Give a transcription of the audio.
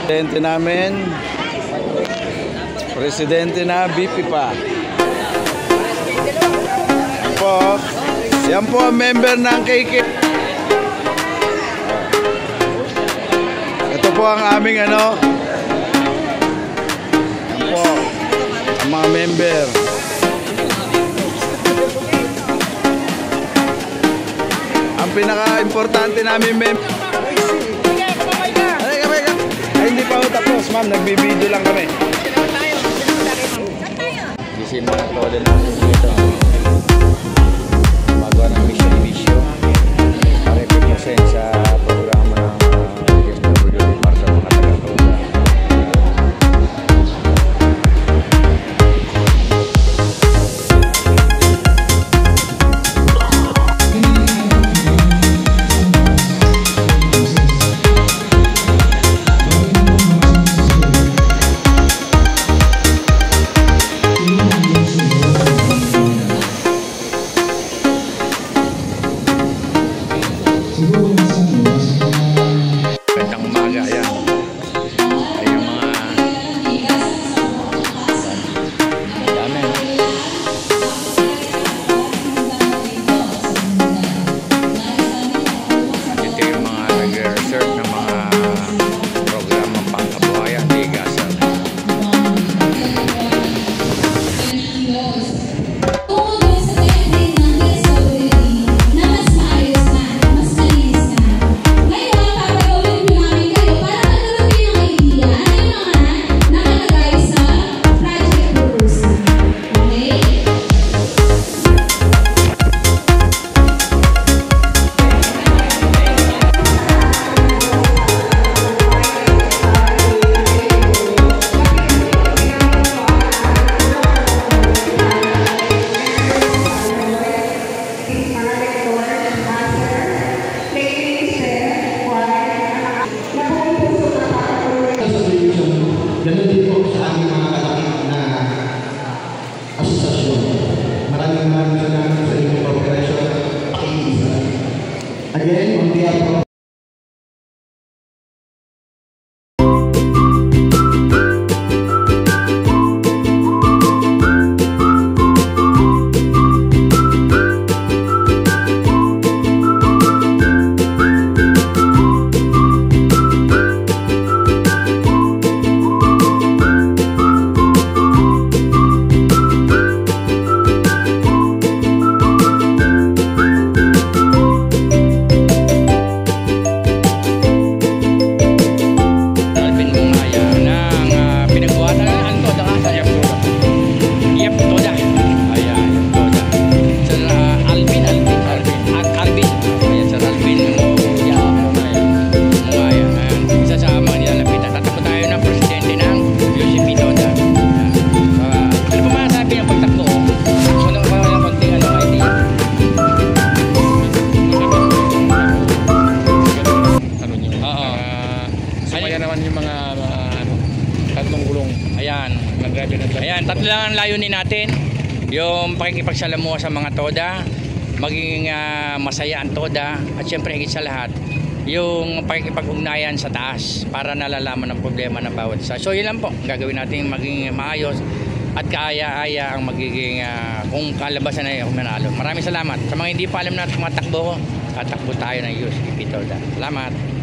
Presidente namin, presidente na, BP pa. Yan po ang member ng KK. Ito po ang aming yan po, ang mga member. Ang pinaka-importante namin member. Ay, hindi pa ako tapos, ma'am. Nagbibideo lang kami. Gisin mo na ito din dito. Magawa ng mission para i-present sa programa ng DSWD para sa mga taga-toda. Gandang umaga, ayan. Ay yung mga dami, no? Ito yung mga nag-research ng mga programang pangkabuhayan, tigasan. Ganun din po sa aming mga kalakit na asosasyon. Maraming salamat sa inyong cooperation. Again, on behalf of yung mga tatlong gulong. Ayan, ayan, tatlo lang ang layunin natin. Yung pakikipagsalamuha sa mga toda, maging masaya ang toda, at syempre higit sa lahat, yung pakikipag-ugnayan sa taas para nalalaman ang problema ng bawat isa. So yun lang po, gagawin natin maging maayos at kaaya-aya ang magiging kung kalabasan na yung manalo. Maraming salamat. Sa mga hindi pa alam natin mga takbo ko, tatakbo tayo ng USP Toda. Salamat.